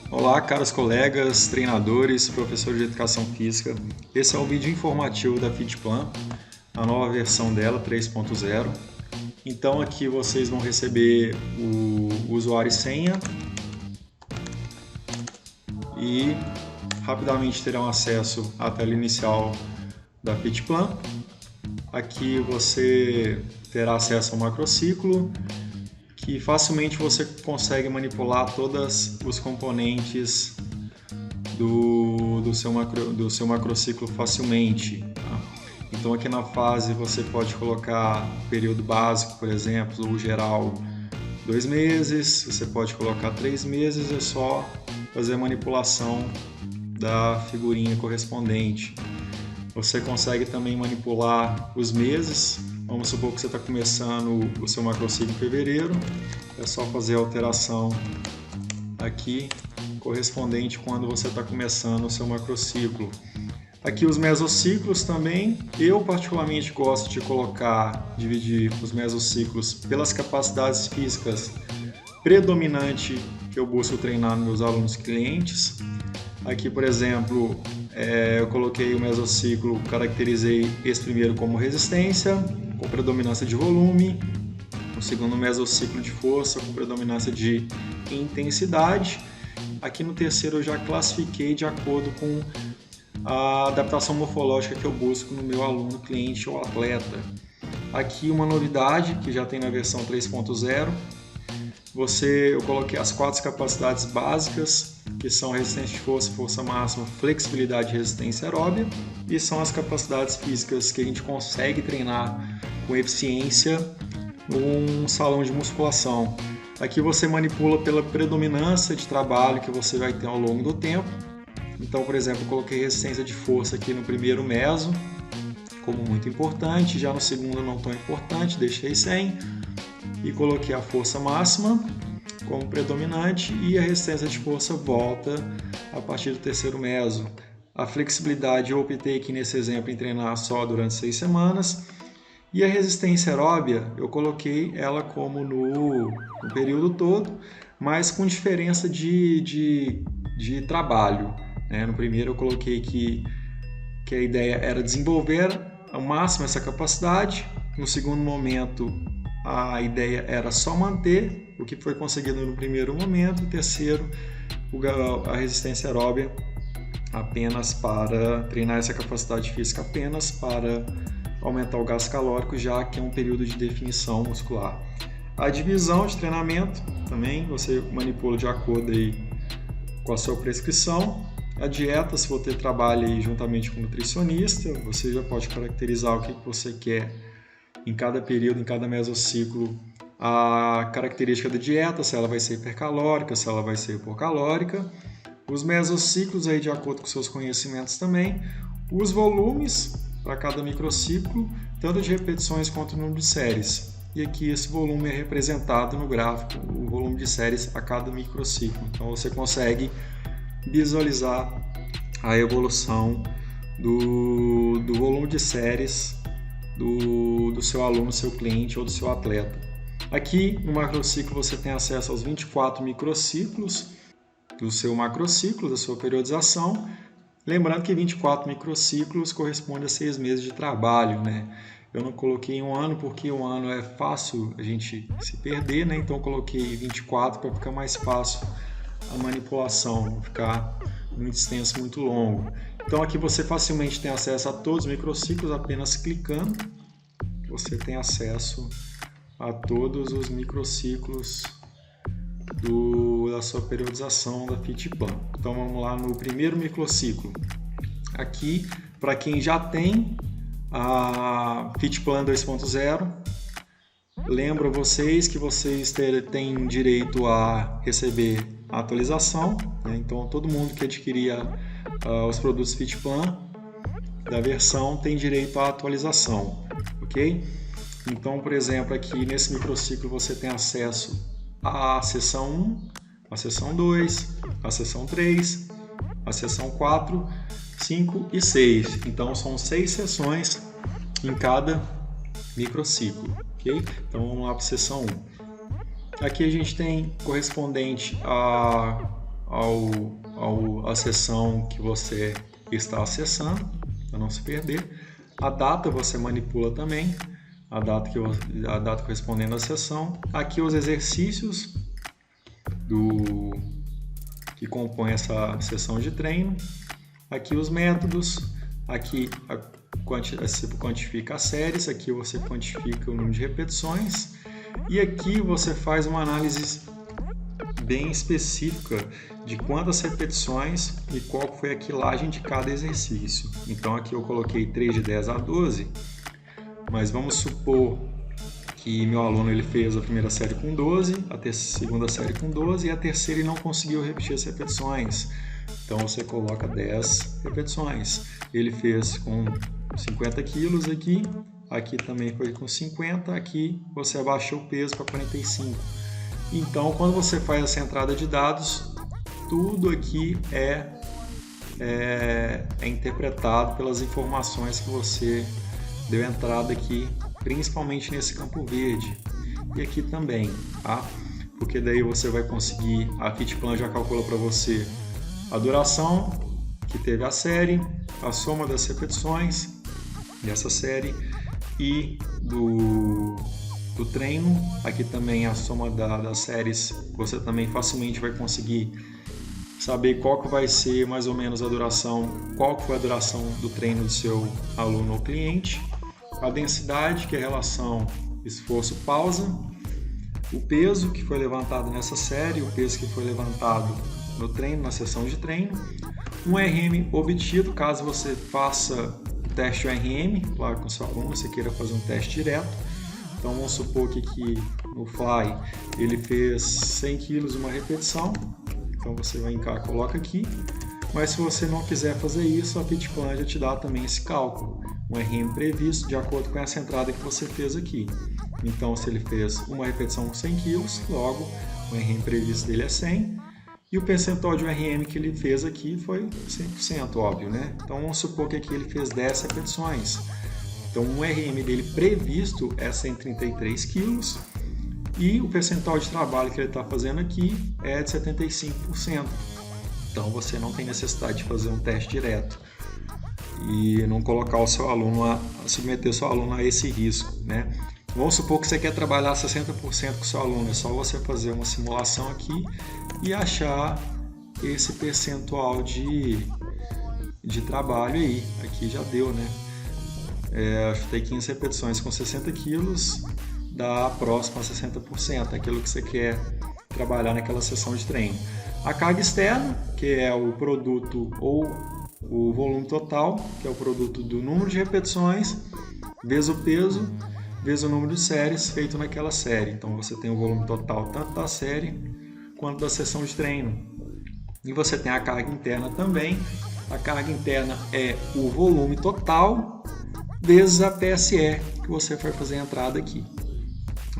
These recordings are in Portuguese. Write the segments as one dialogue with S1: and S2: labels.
S1: Olá, caros colegas, treinadores, professores de educação física. Esse é o vídeo informativo da Fitplan, a nova versão dela, 3.0. Então aqui vocês vão receber o usuário e senha e rapidamente terão acesso à tela inicial da Fitplan. Aqui você terá acesso ao macrociclo, que facilmente você consegue manipular todos os componentes do seu macrociclo facilmente. Tá? Então aqui na fase você pode colocar período básico, por exemplo, o geral 2 meses, você pode colocar 3 meses, é só fazer a manipulação da figurinha correspondente. Você consegue também manipular os meses. Vamos supor que você está começando o seu macrociclo em fevereiro, é só fazer a alteração aqui correspondente quando você está começando o seu macrociclo. Aqui os mesociclos também, eu particularmente gosto de dividir os mesociclos pelas capacidades físicas predominante que eu busco treinar nos meus alunos clientes. Aqui, por exemplo, eu coloquei o mesociclo, caracterizei esse primeiro como resistência, com predominância de volume, o segundo mesociclo de força, com predominância de intensidade. Aqui no terceiro eu já classifiquei de acordo com a adaptação morfológica que eu busco no meu aluno, cliente ou atleta. Aqui uma novidade que já tem na versão 3.0, eu coloquei as 4 capacidades básicas, que são resistência de força, força máxima, flexibilidade e resistência aeróbia, e são as capacidades físicas que a gente consegue treinar com eficiência num salão de musculação. Aqui você manipula pela predominância de trabalho que você vai ter ao longo do tempo. Então, por exemplo, eu coloquei resistência de força aqui no primeiro meso como muito importante, já no segundo não tão importante, deixei sem, e coloquei a força máxima como predominante e a resistência de força volta a partir do terceiro meso. A flexibilidade eu optei aqui nesse exemplo em treinar só durante 6 semanas. E a resistência aeróbia eu coloquei ela como no período todo, mas com diferença de trabalho. Né? No primeiro eu coloquei que a ideia era desenvolver ao máximo essa capacidade. No segundo momento a ideia era só manter o que foi conseguido no primeiro momento. No terceiro, a resistência aeróbia apenas para treinar essa capacidade física, apenas para aumentar o gasto calórico, já que é um período de definição muscular. A divisão de treinamento também você manipula de acordo aí com a sua prescrição. A dieta, se você trabalha aí juntamente com o nutricionista, você já pode caracterizar o que você quer em cada período, em cada mesociclo, a característica da dieta, se ela vai ser hipercalórica, se ela vai ser hipocalórica. Os mesociclos aí de acordo com seus conhecimentos também. Os volumes para cada microciclo, tanto de repetições quanto o número de séries. E aqui esse volume é representado no gráfico, o volume de séries a cada microciclo. Então você consegue visualizar a evolução do volume de séries do seu aluno, seu cliente ou do seu atleta. Aqui no macrociclo você tem acesso aos 24 microciclos do seu macrociclo, da sua periodização. Lembrando que 24 microciclos corresponde a 6 meses de trabalho, né? Eu não coloquei um ano porque um ano é fácil a gente se perder, né? Então eu coloquei 24 para ficar mais fácil a manipulação, não ficar muito extenso, muito longo. Então aqui você facilmente tem acesso a todos os microciclos, apenas clicando você tem acesso a todos os microciclos da sua periodização da Fitplan. Então vamos lá no primeiro microciclo. Aqui, para quem já tem a Fitplan 2.0, lembro vocês que vocês têm direito a receber a atualização, né? Então todo mundo que adquiria os produtos Fitplan da versão tem direito à atualização, ok? Então, por exemplo, aqui nesse microciclo você tem acesso à seção 1, à seção 2, à seção 3, à seção 4, 5 e 6. Então são 6 sessões em cada microciclo, ok? Então vamos lá para a seção 1. Aqui a gente tem correspondente a sessão que você está acessando, para não se perder. A data você manipula também, a data correspondendo à sessão. Aqui os exercícios que compõem essa sessão de treino. Aqui os métodos, aqui você quantifica as séries, aqui você quantifica o número de repetições e aqui você faz uma análise bem específica de quantas repetições e qual foi a quilagem de cada exercício. Então aqui eu coloquei 3 de 10 a 12, mas vamos supor que meu aluno ele fez a primeira série com 12, a segunda série com 12 e a terceira ele não conseguiu repetir as repetições. Então você coloca 10 repetições. Ele fez com 50 quilos aqui também foi com 50, aqui você abaixou o peso para 45. Então quando você faz essa entrada de dados, tudo aqui é interpretado pelas informações que você deu entrada aqui, principalmente nesse campo verde. E aqui também, tá? Porque daí você vai conseguir, a FitPlan já calcula para você a duração que teve a série, a soma das repetições dessa série e do treino. Aqui também a soma das séries, você também facilmente vai conseguir saber qual que vai ser mais ou menos a duração, qual que foi a duração do treino do seu aluno ou cliente. A densidade, que é a relação esforço-pausa, o peso que foi levantado nessa série, o peso que foi levantado no treino, na sessão de treino, um RM obtido, caso você faça o teste RM, claro, com seu aluno, você queira fazer um teste direto. Então vamos supor que aqui no Fly ele fez 100 kg uma repetição, então você vai coloca aqui, mas se você não quiser fazer isso, a FitPlan já te dá também esse cálculo, um RM previsto de acordo com essa entrada que você fez aqui. Então se ele fez uma repetição com 100 kg, logo o RM previsto dele é 100, e o percentual de RM que ele fez aqui foi 100%, óbvio, né? Então vamos supor que aqui ele fez 10 repetições. Então o RM dele previsto é 133 kg e o percentual de trabalho que ele está fazendo aqui é de 75%. Então você não tem necessidade de fazer um teste direto e não colocar o seu aluno submeter o seu aluno a esse risco, né? Vamos supor que você quer trabalhar 60% com o seu aluno, é só você fazer uma simulação aqui e achar esse percentual de trabalho aí. Aqui já deu, né? Tem 15 repetições com 60 quilos, dá próximo a 60%, aquilo que você quer trabalhar naquela sessão de treino. A carga externa, que é o produto ou o volume total, que é o produto do número de repetições, vezes o peso, vezes o número de séries feito naquela série. Então você tem o volume total tanto da série quanto da sessão de treino. E você tem a carga interna também. A carga interna é o volume total vezes a PSE que você vai fazer a entrada aqui.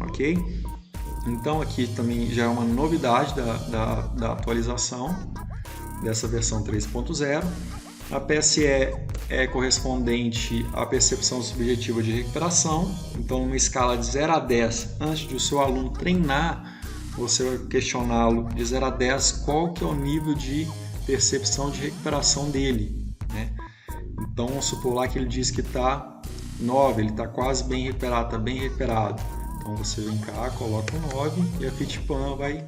S1: Ok? Então aqui também já é uma novidade da atualização dessa versão 3.0. A PSE é correspondente à percepção subjetiva de recuperação. Então, numa escala de 0 a 10, antes de o seu aluno treinar, você vai questioná-lo de 0 a 10 qual que é o nível de percepção de recuperação dele, né? Então, vamos supor lá que ele diz que está 9, ele está quase bem recuperado, está bem recuperado. Então, você vem cá, coloca um 9 e a FitPlan vai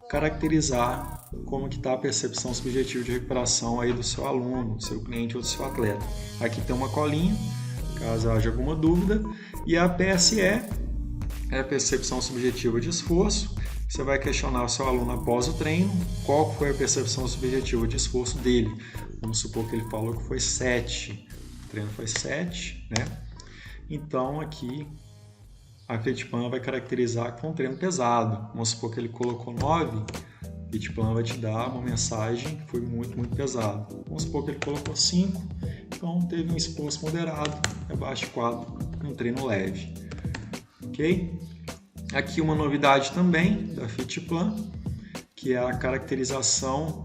S1: caracterizar como que está a percepção subjetiva de recuperação aí do seu aluno, do seu cliente ou do seu atleta. Aqui tem uma colinha, caso haja alguma dúvida, e a PSE é a percepção subjetiva de esforço. Você vai questionar o seu aluno após o treino, qual foi a percepção subjetiva de esforço dele. Vamos supor que ele falou que foi 7, o treino foi 7, né? Então aqui a FitPlan vai caracterizar que foi um treino pesado. Vamos supor que ele colocou 9, a FitPlan vai te dar uma mensagem que foi muito, muito pesado. Vamos supor que ele colocou 5, então teve um esforço moderado, abaixo de 4, um treino leve. Ok? Aqui uma novidade também da FitPlan, que é a caracterização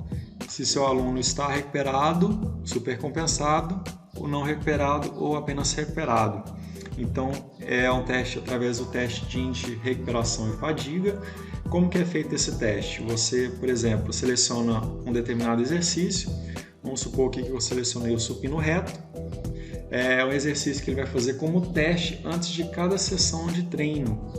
S1: se seu aluno está recuperado, supercompensado, ou não recuperado, ou apenas recuperado. Então, é um teste através do teste de recuperação e fadiga. Como que é feito esse teste? Você, por exemplo, seleciona um determinado exercício, vamos supor aqui que eu selecionei o supino reto, é um exercício que ele vai fazer como teste antes de cada sessão de treino.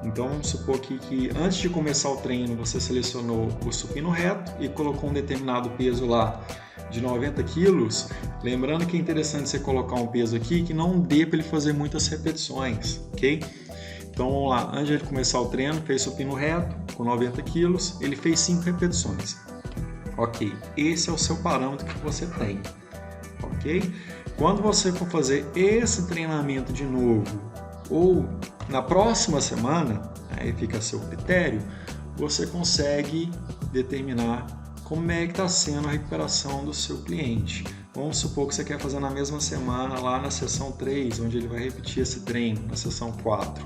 S1: Então vamos supor aqui que antes de começar o treino você selecionou o supino reto e colocou um determinado peso lá de 90 quilos. Lembrando que é interessante você colocar um peso aqui que não dê para ele fazer muitas repetições, ok? Então vamos lá, antes de começar o treino, fez supino reto com 90 quilos, ele fez 5 repetições. Ok, esse é o seu parâmetro que você tem, ok? Quando você for fazer esse treinamento de novo, ou na próxima semana, aí fica a seu critério, você consegue determinar como é que está sendo a recuperação do seu cliente. Vamos supor que você quer fazer na mesma semana, lá na sessão 3, onde ele vai repetir esse treino, na sessão 4.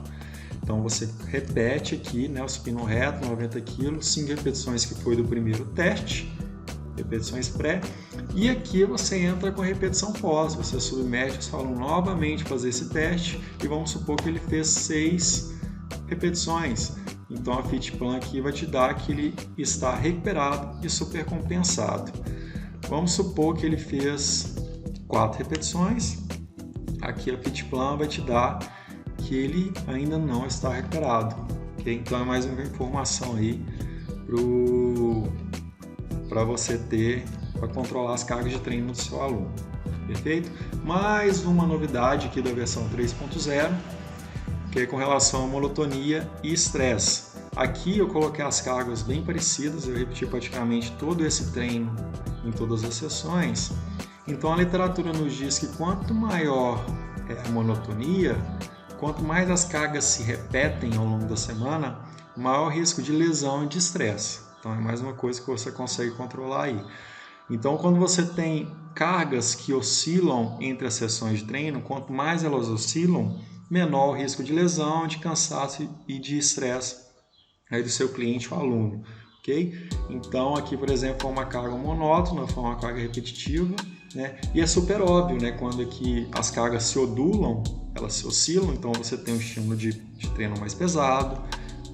S1: Então você repete aqui, né, o supino reto, 90 kg, 5 repetições que foi do primeiro teste, repetições pré, e aqui você entra com a repetição pós, você submete o seu aluno novamente a fazer esse teste e vamos supor que ele fez 6 repetições. Então a FitPlan aqui vai te dar que ele está recuperado e super compensado. Vamos supor que ele fez 4 repetições, aqui a FitPlan vai te dar que ele ainda não está recuperado. Okay? Então é mais uma informação aí para você ter, para controlar as cargas de treino do seu aluno. Perfeito? Mais uma novidade aqui da versão 3.0, que é com relação à monotonia e estresse. Aqui eu coloquei as cargas bem parecidas, eu repeti praticamente todo esse treino em todas as sessões. Então a literatura nos diz que quanto maior é a monotonia, quanto mais as cargas se repetem ao longo da semana, maior o risco de lesão e de estresse. Então é mais uma coisa que você consegue controlar aí. Então quando você tem cargas que oscilam entre as sessões de treino, quanto mais elas oscilam, menor o risco de lesão, de cansaço e de estresse aí do seu cliente ou aluno. Okay? Então aqui, por exemplo, foi uma carga monótona, foi uma carga repetitiva, né? E é super óbvio, né? Quando aqui as cargas se odulam, elas se oscilam, então você tem um estímulo de treino mais pesado,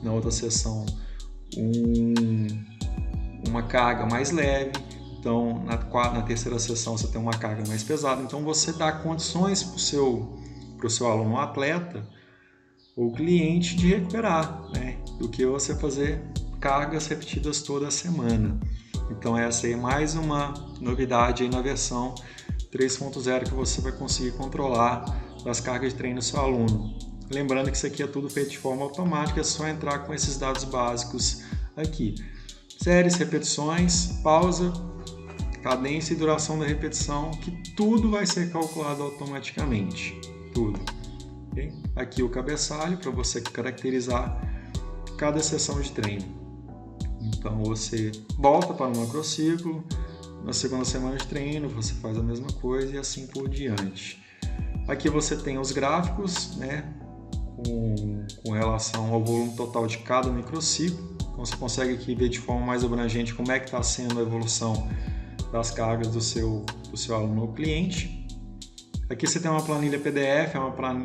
S1: na outra sessão uma carga mais leve, então na terceira sessão você tem uma carga mais pesada, então você dá condições para o seu aluno atleta ou cliente de recuperar, né? Do que você fazer cargas repetidas toda semana. Então essa aí é mais uma novidade aí na versão 3.0 que você vai conseguir controlar as cargas de treino do seu aluno. Lembrando que isso aqui é tudo feito de forma automática, é só entrar com esses dados básicos aqui. Séries, repetições, pausa, cadência e duração da repetição, que tudo vai ser calculado automaticamente. Tudo. Okay? Aqui o cabeçalho para você caracterizar cada sessão de treino. Então você volta para o macrociclo, na segunda semana de treino você faz a mesma coisa e assim por diante. Aqui você tem os gráficos, né, com relação ao volume total de cada microciclo. Então você consegue aqui ver de forma mais abrangente como é que está sendo a evolução das cargas do seu aluno ou cliente. Aqui você tem uma planilha PDF, é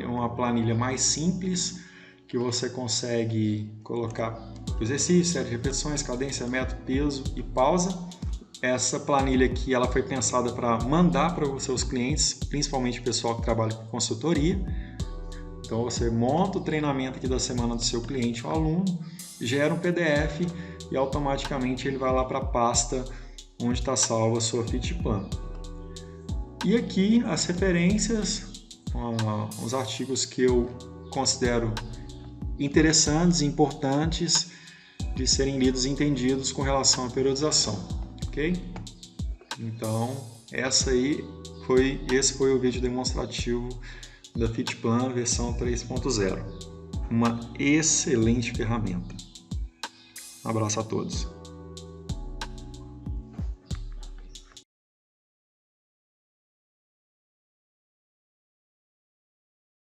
S1: uma planilha mais simples, que você consegue colocar exercício, série de repetições, cadência, método, peso e pausa. Essa planilha aqui ela foi pensada para mandar para os seus clientes, principalmente o pessoal que trabalha com consultoria. Então você monta o treinamento aqui da semana do seu cliente ou aluno, gera um PDF e automaticamente ele vai lá para a pasta onde está salva a sua FitPlan. E aqui as referências, os artigos que eu considero interessantes e importantes de serem lidos e entendidos com relação à periodização, ok? Então, esse foi o vídeo demonstrativo da FitPlan versão 3.0. Uma excelente ferramenta. Um abraço a todos.